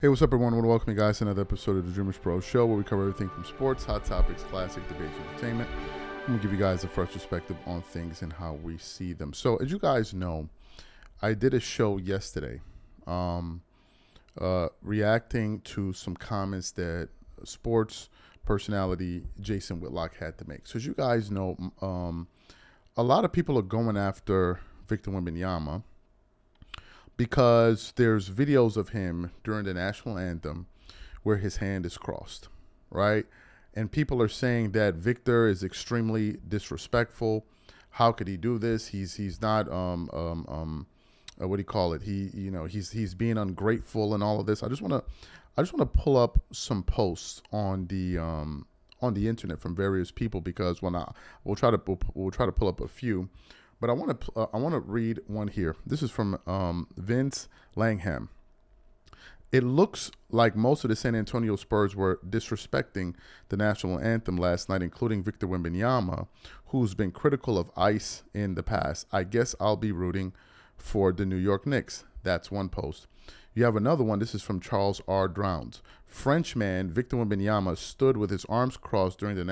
Hey, what's up, everyone? I want to welcome you guys to another episode of the DREAMERSPRO show, where we cover everything from sports, hot topics, classic debates, entertainment. I'm going to give you guys a fresh perspective on things and how we see them. So, as you guys know, I did a show yesterday reacting to some comments that sports personality Jason Whitlock had to make. So, as you guys know, a lot of people are going after Victor Wembanyama because there's videos of him during the national anthem where his hand is crossed, right? And people are saying that Victor is extremely disrespectful. How could he do this? He's not what do you call it? He's being ungrateful and all of this. I just want to pull up some posts on the internet from various people, because we'll try to pull up a few. But I want to read one here. This is from Vince Langham. It looks like most of the San Antonio Spurs were disrespecting the national anthem last night, including Victor Wembanyama, who's been critical of ICE in the past. I guess I'll be rooting for the New York Knicks. That's one post. You have another one. This is from Charles R. Drowns. Frenchman Victor Wembanyama stood with his arms crossed during the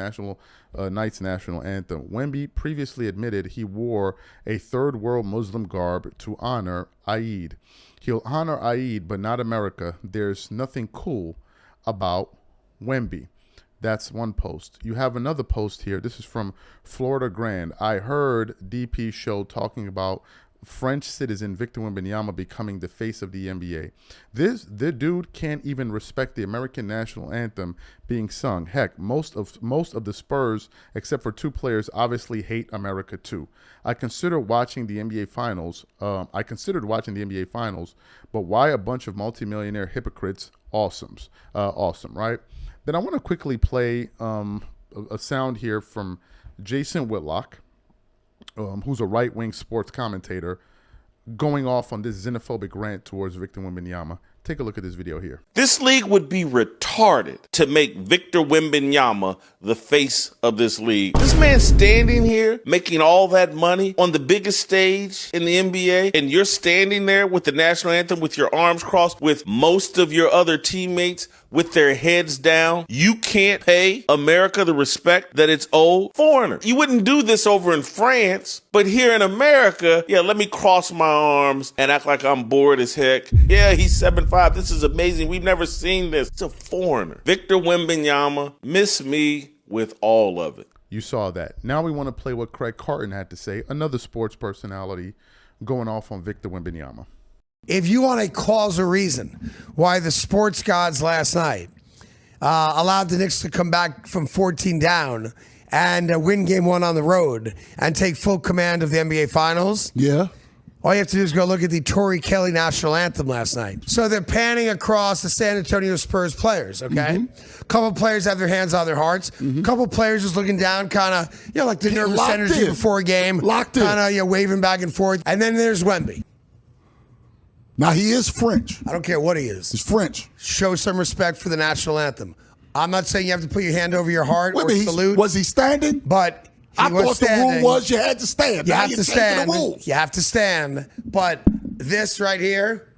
night's national anthem. Wemby previously admitted he wore a third world Muslim garb to honor Eid. He'll honor Eid, but not America. There's nothing cool about Wemby. That's one post. You have another post here. This is from Florida Grand. I heard DP show talking about French citizen Victor Wembanyama becoming the face of the NBA. The dude can't even respect the American national anthem being sung. Heck, most of the Spurs, except for two players, obviously hate America too. I considered watching the NBA Finals, but why a bunch of multimillionaire hypocrites? Awesome, right? Then I want to quickly play a sound here from Jason Whitlock, who's a right-wing sports commentator, going off on this xenophobic rant towards Victor Wembanyama. Take a look at this video here. This league would be retarded to make Victor Wembanyama the face of this league. This man standing here making all that money on the biggest stage in the NBA, and you're standing there with the national anthem with your arms crossed with most of your other teammates with their heads down. You can't pay America the respect that it's owed. Foreigner. You wouldn't do this over in France, but here in America, yeah, let me cross my arms and act like I'm bored as heck. Yeah, he's 7'5". This is amazing. We've never seen this. It's a foreigner. Victor Wembanyama, miss me with all of it. You saw that. Now we want to play what Craig Carton had to say, another sports personality going off on Victor Wembanyama. If you want a causal reason why the sports gods last night allowed the Knicks to come back from 14 down and win game one on the road and take full command of the NBA Finals, all you have to do is go look at the Torrey Kelly national anthem last night. So they're panning across the San Antonio Spurs players, okay? A couple players have their hands on their hearts. A couple players just looking down, kind of, like the nervous energy before a game. Kind of, waving back and forth. And then there's Wemby. Now, he is French. I don't care what he is. He's French. Show some respect for the national anthem. I'm not saying you have to put your hand over your heart or salute. Was he standing? But I thought the rule was you had to stand. You have to stand. You have to stand. But this right here,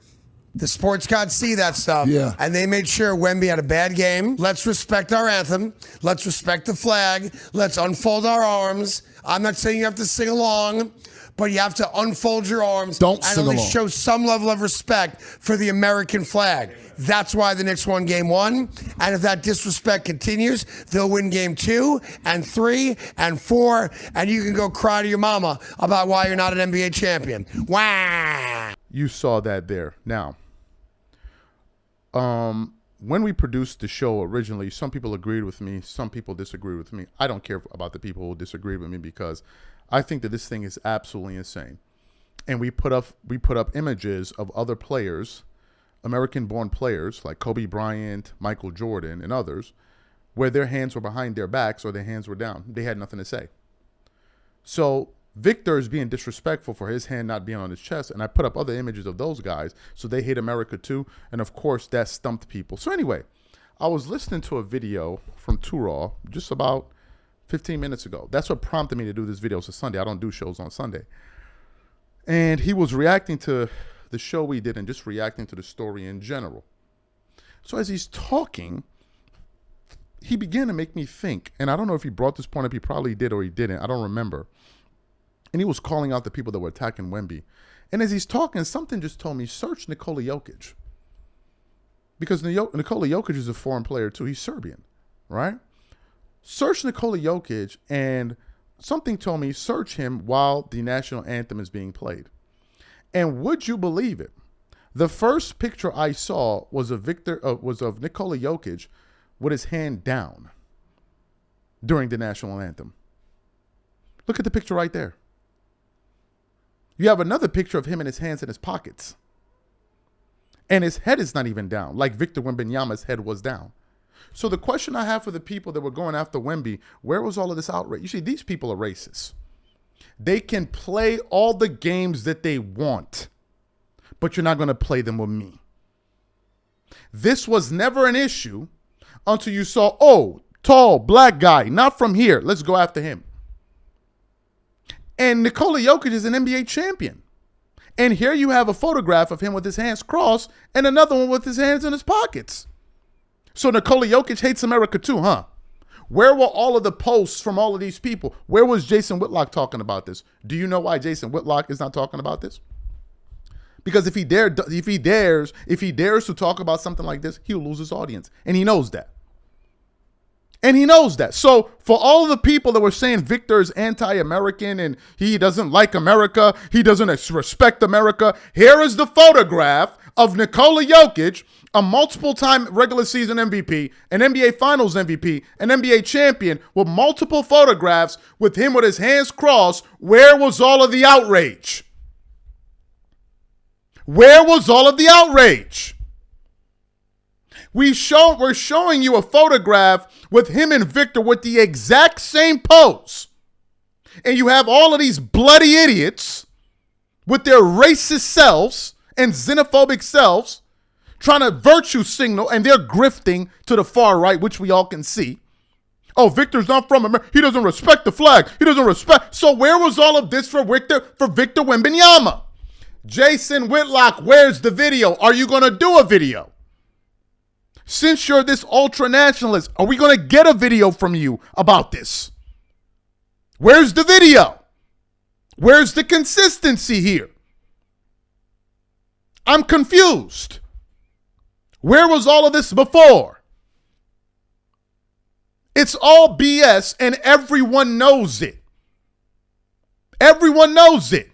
the sports gods see that stuff. Yeah. And they made sure Wemby had a bad game. Let's respect our anthem. Let's respect the flag. Let's unfold our arms. I'm not saying you have to sing along, but you have to unfold your arms and at least show some level of respect for the American flag. That's why the Knicks won game one. And if that disrespect continues, they'll win game 2 and 3 and 4. And you can go cry to your mama about why you're not an NBA champion. Wow. You saw that there. Now, when we produced the show originally, some people agreed with me, some people disagreed with me. I don't care about the people who disagreed with me, because I think that this thing is absolutely insane. And we put up images of other players, American-born players like Kobe Bryant, Michael Jordan, and others, where their hands were behind their backs or their hands were down. They had nothing to say. So Victor is being disrespectful for his hand not being on his chest, and I put up other images of those guys, so they hate America too, and of course that stumped people. So anyway, I was listening to a video from Turaw just about 15 minutes ago. That's what prompted me to do this video. It's a Sunday. I don't do shows on Sunday. And he was reacting to the show we did and just reacting to the story in general. So as he's talking, he began to make me think, and I don't know if he brought this point up. He probably did or he didn't. I don't remember. And he was calling out the people that were attacking Wemby. And as he's talking, something just told me, search Nikola Jokic. Because Nikola Jokic is a foreign player too. He's Serbian, right? Search Nikola Jokic, and something told me, search him while the national anthem is being played. And would you believe it? The first picture I saw was of Nikola Jokic with his hand down during the national anthem. Look at the picture right there. You have another picture of him and his hands in his pockets. And his head is not even down, like Victor Wembanyama's head was down. So the question I have for the people that were going after Wemby, where was all of this outrage? You see, these people are racist. They can play all the games that they want, but you're not going to play them with me. This was never an issue until you saw, oh, tall, black guy, not from here. Let's go after him. And Nikola Jokic is an NBA champion. And here you have a photograph of him with his hands crossed and another one with his hands in his pockets. So Nikola Jokic hates America too, huh? Where were all of the posts from all of these people? Where was Jason Whitlock talking about this? Do you know why Jason Whitlock is not talking about this? Because if he dares to talk about something like this, he'll lose his audience. And he knows that. And he knows that. So for all of the people that were saying Victor is anti-American and he doesn't like America, he doesn't respect America, here is the photograph of Nikola Jokic, a multiple-time regular season MVP, an NBA Finals MVP, an NBA champion, with multiple photographs with him with his hands crossed. Where was all of the outrage? Where was all of the outrage? We're showing you a photograph with him and Victor with the exact same pose. And you have all of these bloody idiots with their racist selves and xenophobic selves trying to virtue signal, and they're grifting to the far right, which we all can see. Oh, Victor's not from America. He doesn't respect the flag. He doesn't respect. So where was all of this for Victor Wembanyama? Jason Whitlock, where's the video? Are you going to do a video? Since you're this ultra-nationalist, are we going to get a video from you about this? Where's the video? Where's the consistency here? I'm confused. Where was all of this before? It's all BS and everyone knows it. Everyone knows it.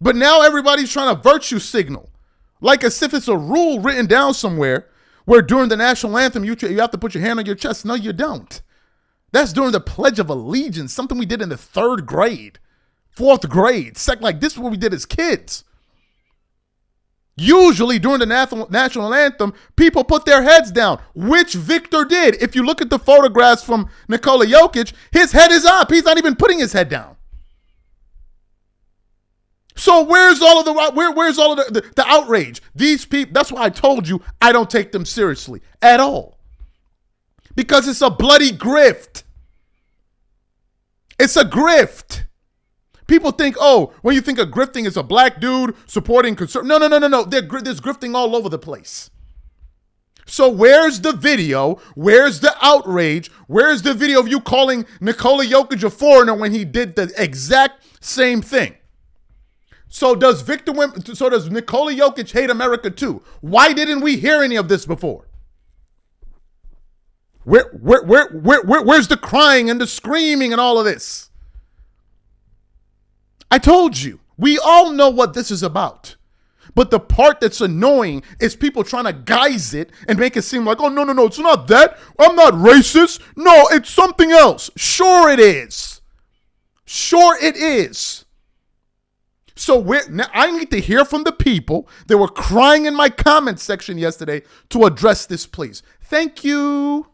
But now everybody's trying to virtue signal. Like as if it's a rule written down somewhere where during the national anthem, you have to put your hand on your chest. No, you don't. That's during the Pledge of Allegiance, something we did in the 3rd grade, 4th grade. Like this is what we did as kids. Usually during the national anthem, people put their heads down, which Victor did. If you look at the photographs from Nikola Jokic, his head is up. He's not even putting his head down. So where's all of the outrage? These people, that's why I told you I don't take them seriously at all. Because it's a bloody grift. It's a grift. People think, oh, when you think of grifting, it's a black dude supporting conservative. No. There's grifting all over the place. So where's the video? Where's the outrage? Where's the video of you calling Nikola Jokic a foreigner when he did the exact same thing? So does Nikola Jokic hate America too? Why didn't we hear any of this before? Where's the crying and the screaming and all of this? I told you, we all know what this is about. But the part that's annoying is people trying to guise it and make it seem like, oh, no, it's not that. I'm not racist. No, it's something else. Sure it is. Sure it is. So now I need to hear from the people that were crying in my comment section yesterday to address this, please. Thank you.